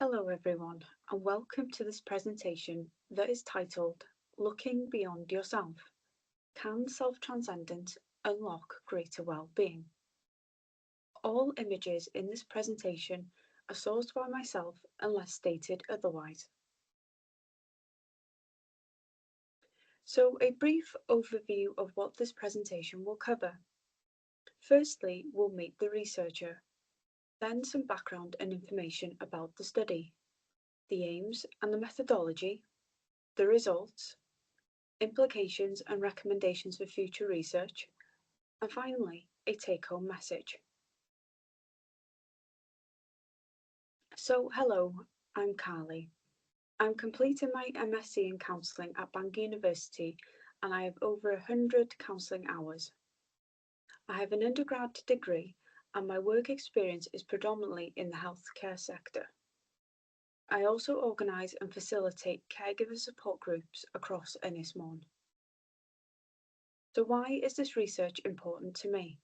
Hello everyone, and welcome to this presentation that is titled Looking Beyond Yourself. Can Self-Transcendence Unlock Greater Well-Being? All images in this presentation are sourced by myself unless stated otherwise. So a brief overview of what this presentation will cover. Firstly, we'll meet the researcher, then some background and information about the study, the aims and the methodology, the results, implications and recommendations for future research, and finally, a take-home message. So, hello, I'm Carly. I'm completing my MSc in Counselling at Bangor University, and I have over 100 counselling hours. I have an undergrad degree, and my work experience is predominantly in the healthcare sector. I also organise and facilitate caregiver support groups across Ynys Môn. So why is this research important to me?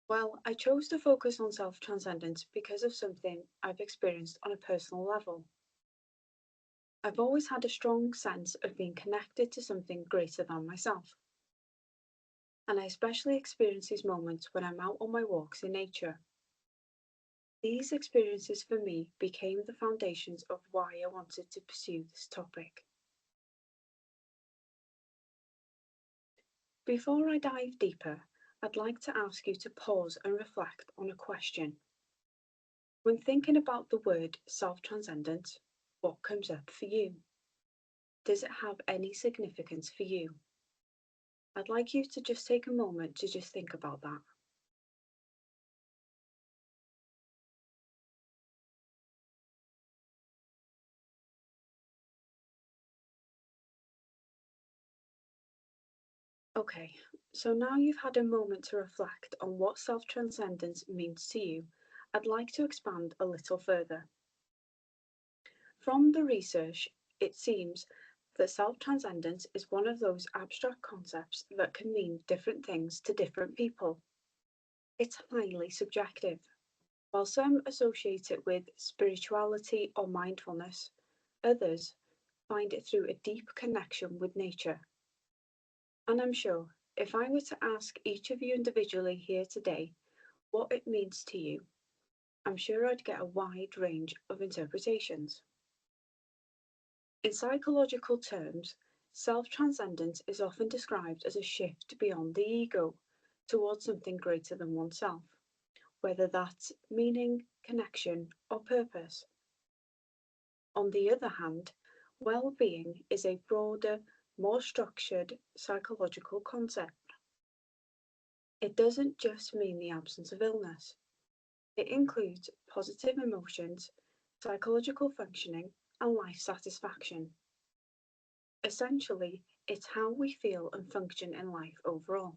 Well, I chose to focus on self-transcendence because of something I've experienced on a personal level. I've always had a strong sense of being connected to something greater than myself. And I especially experience these moments when I'm out on my walks in nature. These experiences for me became the foundations of why I wanted to pursue this topic. Before I dive deeper, I'd like to ask you to pause and reflect on a question. When thinking about the word self-transcendence, what comes up for you? Does it have any significance for you? I'd like you to just take a moment to just think about that. Okay, so now you've had a moment to reflect on what self-transcendence means to you, I'd like to expand a little further. From the research, it seems that self-transcendence is one of those abstract concepts that can mean different things to different people. It's highly subjective. While some associate it with spirituality or mindfulness, others find it through a deep connection with nature. And I'm sure if I were to ask each of you individually here today what it means to you, I'm sure I'd get a wide range of interpretations. In psychological terms, self-transcendence is often described as a shift beyond the ego towards something greater than oneself, whether that's meaning, connection, or purpose. On the other hand, well-being is a broader, more structured psychological concept. It doesn't just mean the absence of illness. It includes positive emotions, psychological functioning, and life satisfaction. Essentially, it's how we feel and function in life overall.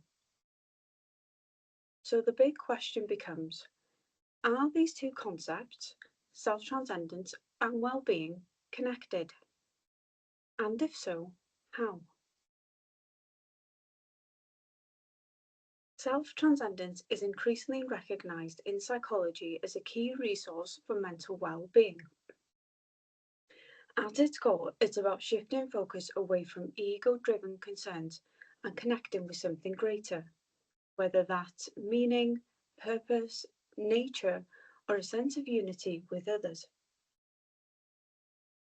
So the big question becomes, are these two concepts, self-transcendence and well-being, connected? And if so, how? Self-transcendence is increasingly recognized in psychology as a key resource for mental well-being. At its core, it's about shifting focus away from ego-driven concerns and connecting with something greater, whether that's meaning, purpose, nature, or a sense of unity with others.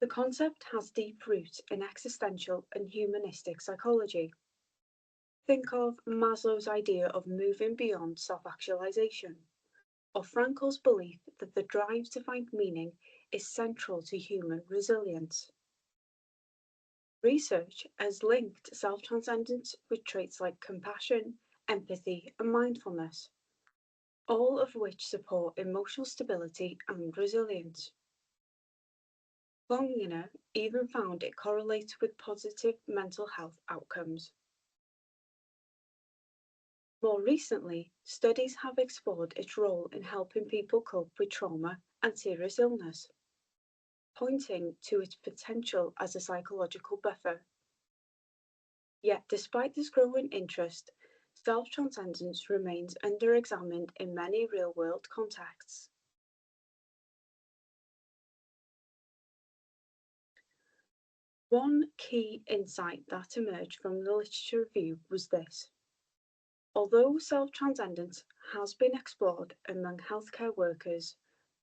The concept has deep roots in existential and humanistic psychology. Think of Maslow's idea of moving beyond self-actualization, or Frankl's belief that the drive to find meaning is central to human resilience. Research has linked self-transcendence with traits like compassion, empathy, and mindfulness, all of which support emotional stability and resilience. Burne even found it correlates with positive mental health outcomes. More recently, studies have explored its role in helping people cope with trauma and serious illness, pointing to its potential as a psychological buffer. Yet, despite this growing interest, self-transcendence remains under-examined in many real-world contexts. One key insight that emerged from the literature review was this. Although self-transcendence has been explored among healthcare workers,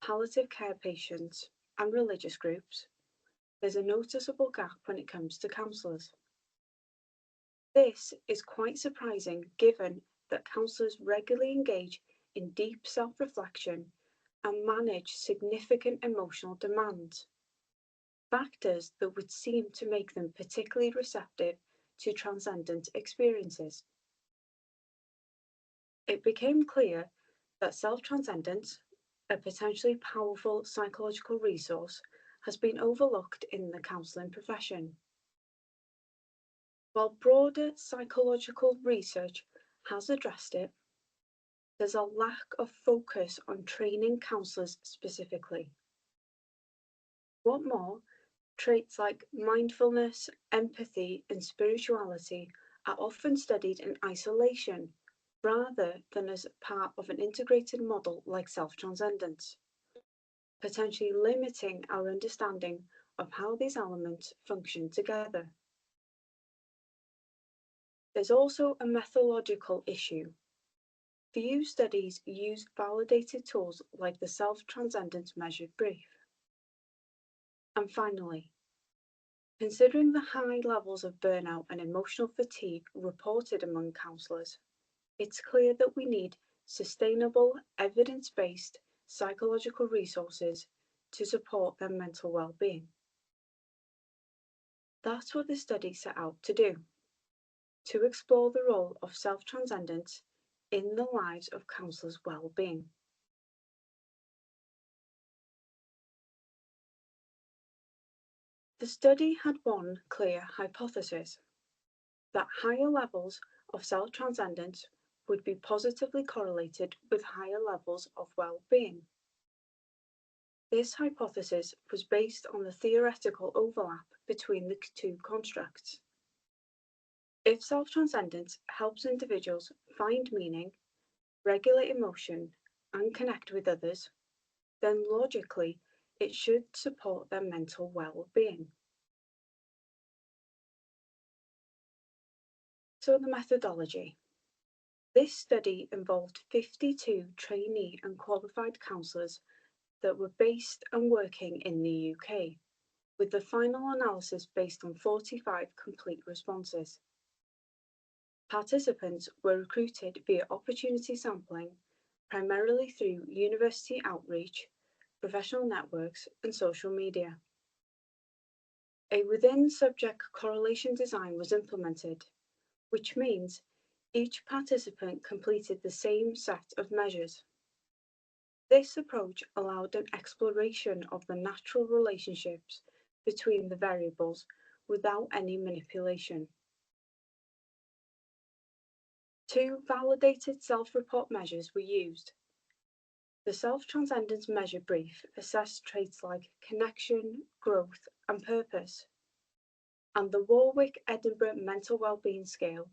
palliative care patients, and religious groups, there's a noticeable gap when it comes to counsellors. This is quite surprising given that counsellors regularly engage in deep self-reflection and manage significant emotional demands, factors that would seem to make them particularly receptive to transcendent experiences. It became clear that self-transcendence, a potentially powerful psychological resource, has been overlooked in the counselling profession. While broader psychological research has addressed it, there's a lack of focus on training counsellors specifically. What more, traits like mindfulness, empathy, and spirituality are often studied in isolation rather than as part of an integrated model like self-transcendence, potentially limiting our understanding of how these elements function together. There's also a methodological issue. Few studies use validated tools like the Self-Transcendence Measure Brief. And finally, considering the high levels of burnout and emotional fatigue reported among counsellors, it's clear that we need sustainable, evidence-based psychological resources to support their mental well-being. That's what the study set out to do, to explore the role of self-transcendence in the lives of counsellors' well-being. The study had one clear hypothesis, that higher levels of self-transcendence would be positively correlated with higher levels of well-being. This hypothesis was based on the theoretical overlap between the two constructs. If self-transcendence helps individuals find meaning, regulate emotion, and connect with others, then logically it should support their mental well-being. So the methodology. This study involved 52 trainee and qualified counsellors that were based and working in the UK, with the final analysis based on 45 complete responses. Participants were recruited via opportunity sampling, primarily through university outreach, professional networks, and social media. A within-subject correlation design was implemented, which means each participant completed the same set of measures. This approach allowed an exploration of the natural relationships between the variables without any manipulation. 2 validated self-report measures were used. The Self-Transcendence Measure Brief assessed traits like connection, growth, and purpose, and the Warwick-Edinburgh Mental Wellbeing Scale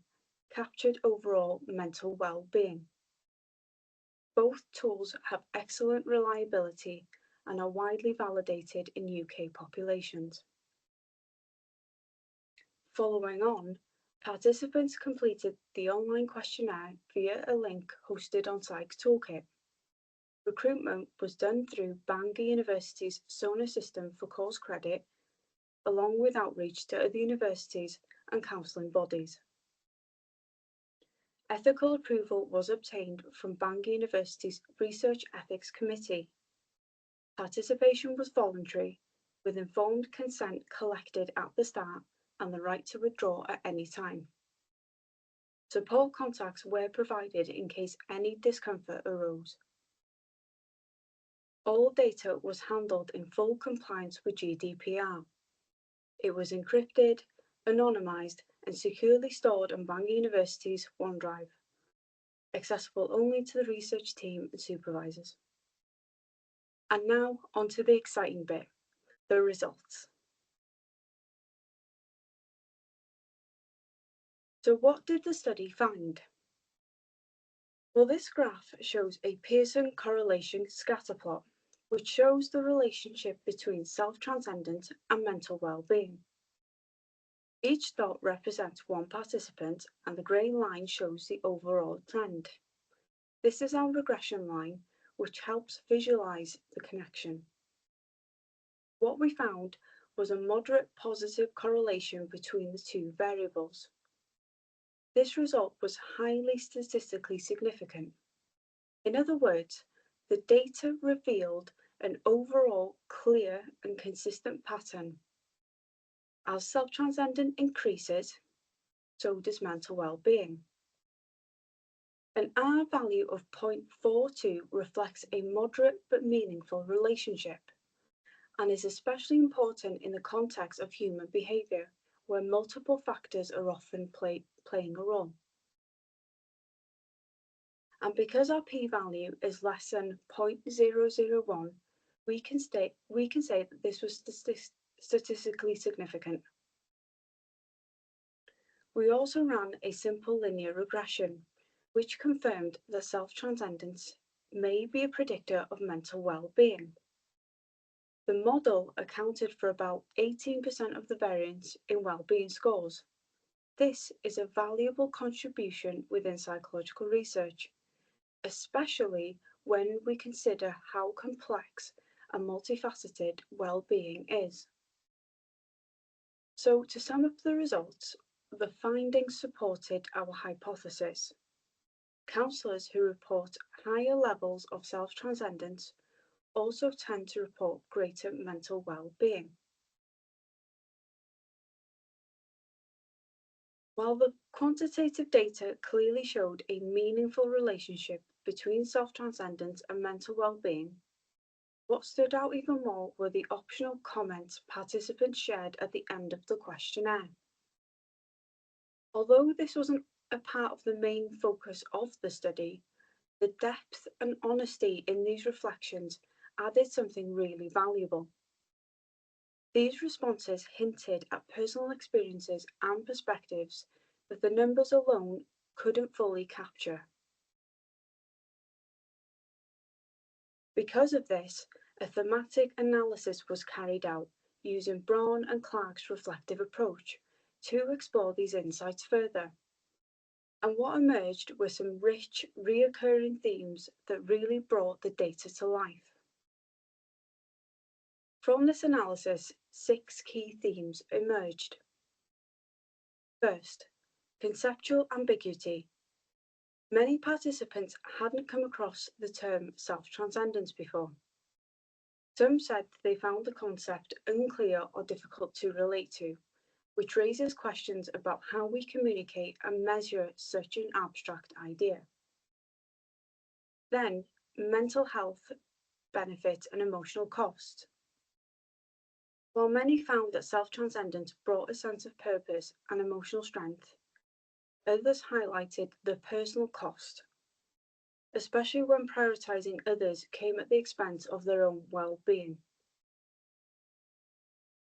captured overall mental well-being. Both tools have excellent reliability and are widely validated in UK populations. Following on, participants completed the online questionnaire via a link hosted on Psych Toolkit. Recruitment was done through Bangor University's Sona system for course credit, along with outreach to other universities and counselling bodies. Ethical approval was obtained from Bangor University's Research Ethics Committee. Participation was voluntary, with informed consent collected at the start and the right to withdraw at any time. Support contacts were provided in case any discomfort arose. All data was handled in full compliance with GDPR. It was encrypted, anonymised, and securely stored on Bangor University's OneDrive, accessible only to the research team and supervisors. And now on to the exciting bit, the results. So what did the study find? Well, this graph shows a Pearson correlation scatter plot, which shows the relationship between self-transcendence and mental well-being. Each dot represents one participant and the grey line shows the overall trend. This is our regression line, which helps visualize the connection. What we found was a moderate positive correlation between the two variables. This result was highly statistically significant. In other words, the data revealed an overall clear and consistent pattern. As self-transcendence increases, so does mental well-being. An R value of 0.42 reflects a moderate but meaningful relationship, and is especially important in the context of human behaviour, where multiple factors are often playing a role. And because our p-value is less than 0.001, we can say that this was statistically significant. We also ran a simple linear regression, which confirmed that self-transcendence may be a predictor of mental well-being. The model accounted for about 18% of the variance in well-being scores. This is a valuable contribution within psychological research, especially when we consider how complex and multifaceted well-being is. So, to sum up the results, the findings supported our hypothesis. Counsellors who report higher levels of self-transcendence also tend to report greater mental well-being. While the quantitative data clearly showed a meaningful relationship between self-transcendence and mental well-being, what stood out even more were the optional comments participants shared at the end of the questionnaire. Although this wasn't a part of the main focus of the study, the depth and honesty in these reflections added something really valuable. These responses hinted at personal experiences and perspectives that the numbers alone couldn't fully capture. Because of this, a thematic analysis was carried out using Burne and Clark's reflective approach to explore these insights further. And what emerged were some rich, recurring themes that really brought the data to life. From this analysis, 6 key themes emerged. First, conceptual ambiguity. Many participants hadn't come across the term self-transcendence before. Some said they found the concept unclear or difficult to relate to, which raises questions about how we communicate and measure such an abstract idea. Then, mental health benefits and emotional cost. While many found that self-transcendence brought a sense of purpose and emotional strength, others highlighted the personal cost, especially when prioritizing others came at the expense of their own well-being.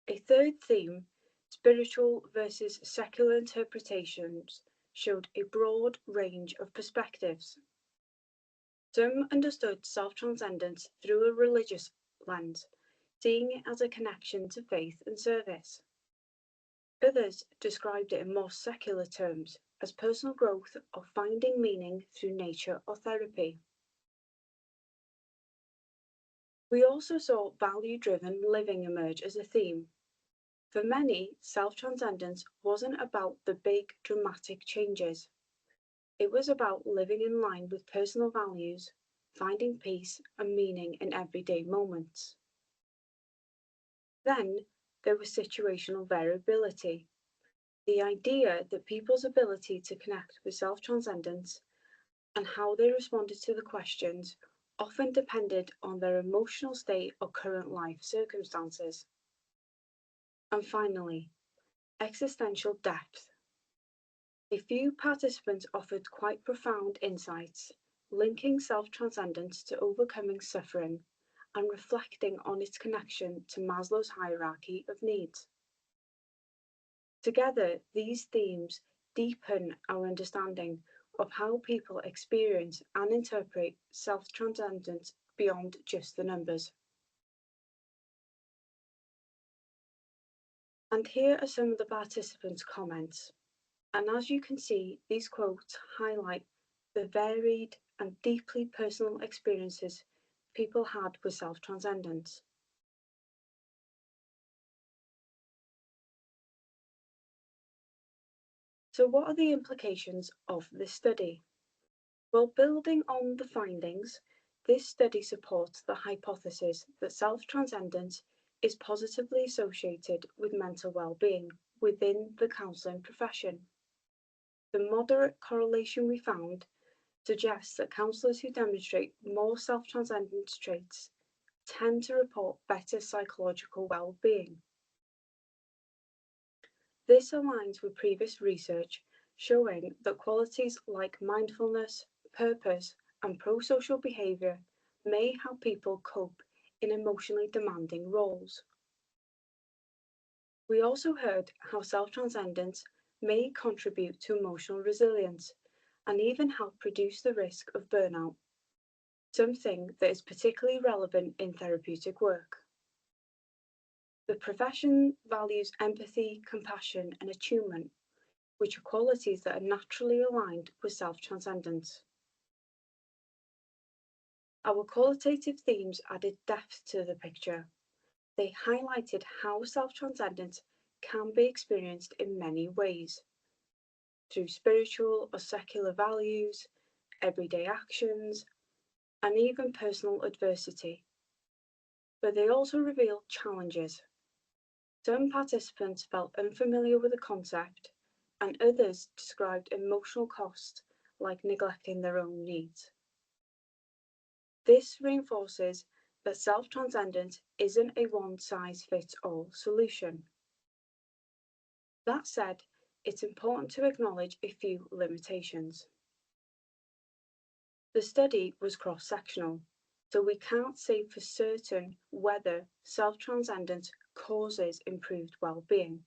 A third theme, spiritual versus secular interpretations, showed a broad range of perspectives. Some understood self-transcendence through a religious lens, seeing it as a connection to faith and service. Others described it in more secular terms, as personal growth or finding meaning through nature or therapy. We also saw value-driven living emerge as a theme. For many, self-transcendence wasn't about the big, dramatic changes. It was about living in line with personal values, finding peace and meaning in everyday moments. Then there was situational variability, the idea that people's ability to connect with self-transcendence and how they responded to the questions often depended on their emotional state or current life circumstances. And finally, existential depth. A few participants offered quite profound insights, linking self-transcendence to overcoming suffering and reflecting on its connection to Maslow's hierarchy of needs. Together, these themes deepen our understanding of how people experience and interpret self-transcendence beyond just the numbers. And here are some of the participants' comments. And as you can see, these quotes highlight the varied and deeply personal experiences people had with self-transcendence. So what are the implications of this study? Well, building on the findings, this study supports the hypothesis that self-transcendence is positively associated with mental well-being within the counselling profession. The moderate correlation we found suggests that counsellors who demonstrate more self-transcendence traits tend to report better psychological well-being. This aligns with previous research showing that qualities like mindfulness, purpose, and pro-social behaviour may help people cope in emotionally demanding roles. We also heard how self-transcendence may contribute to emotional resilience and even help reduce the risk of burnout, something that is particularly relevant in therapeutic work. The profession values empathy, compassion, and attunement, which are qualities that are naturally aligned with self-transcendence. Our qualitative themes added depth to the picture. They highlighted how self-transcendence can be experienced in many ways, through spiritual or secular values, everyday actions, and even personal adversity. But they also revealed challenges. Some participants felt unfamiliar with the concept, and others described emotional costs like neglecting their own needs. This reinforces that self-transcendence isn't a one-size-fits-all solution. That said, it's important to acknowledge a few limitations. The study was cross-sectional, so we can't say for certain whether self-transcendence causes improved well-being.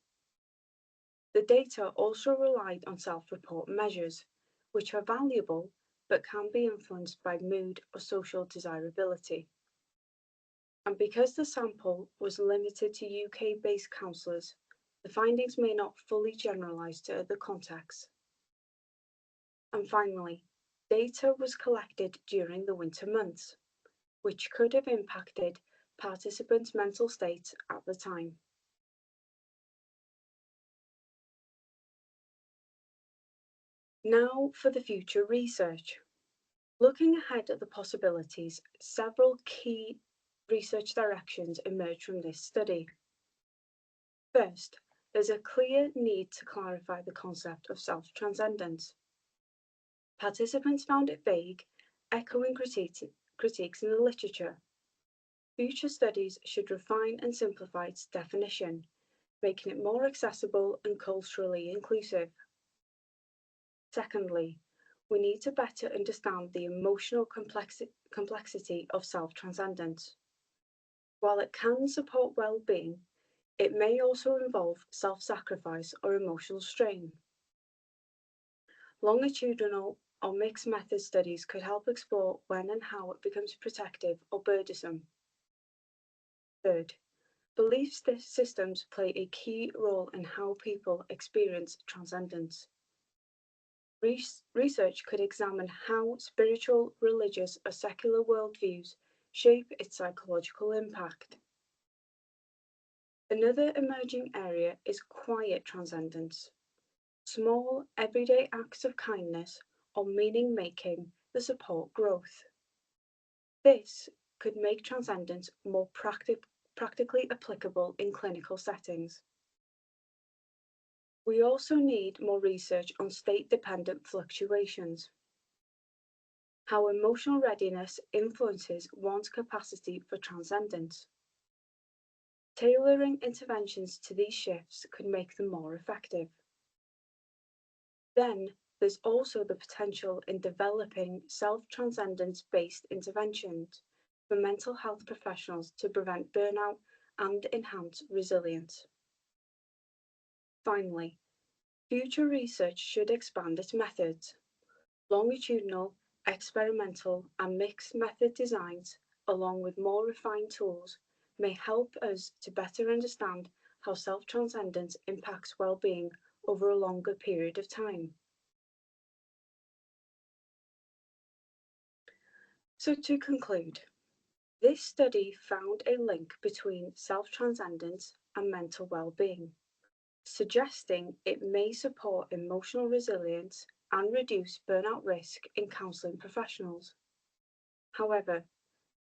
The data also relied on self-report measures, which are valuable but can be influenced by mood or social desirability. And because the sample was limited to UK-based counsellors, the findings may not fully generalise to other contexts. And finally, data was collected during the winter months, which could have impacted participants' mental state at the time. Now for the future research. Looking ahead at the possibilities, several key research directions emerge from this study. First, there's a clear need to clarify the concept of self-transcendence. Participants found it vague, echoing critiques in the literature. Future studies should refine and simplify its definition, making it more accessible and culturally inclusive. Secondly, we need to better understand the emotional complexity of self-transcendence. While it can support well-being, it may also involve self-sacrifice or emotional strain. Longitudinal or mixed method studies could help explore when and how it becomes protective or burdensome. Third, belief systems play a key role in how people experience transcendence. Research could examine how spiritual, religious, or secular worldviews shape its psychological impact. Another emerging area is quiet transcendence, small, everyday acts of kindness or meaning making that support growth. This could make transcendence more practically applicable in clinical settings. We also need more research on state-dependent fluctuations, how emotional readiness influences one's capacity for transcendence. Tailoring interventions to these shifts could make them more effective. Then, there's also the potential in developing self-transcendence-based interventions for mental health professionals to prevent burnout and enhance resilience. Finally, future research should expand its methods. Longitudinal, experimental, and mixed method designs, along with more refined tools, may help us to better understand how self-transcendence impacts well-being over a longer period of time. So to conclude, this study found a link between self-transcendence and mental well-being, suggesting it may support emotional resilience and reduce burnout risk in counselling professionals. However,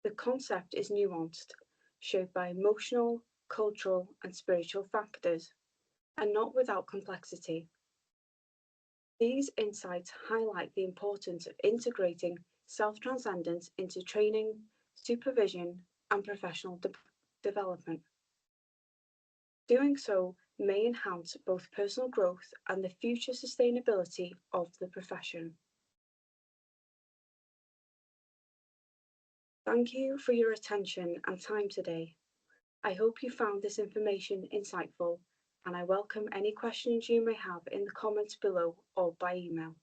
the concept is nuanced, shaped by emotional, cultural, and spiritual factors, and not without complexity. These insights highlight the importance of integrating self-transcendence into training, supervision, and professional development. Doing so may enhance both personal growth and the future sustainability of the profession. Thank you for your attention and time today. I hope you found this information insightful, and I welcome any questions you may have in the comments below or by email.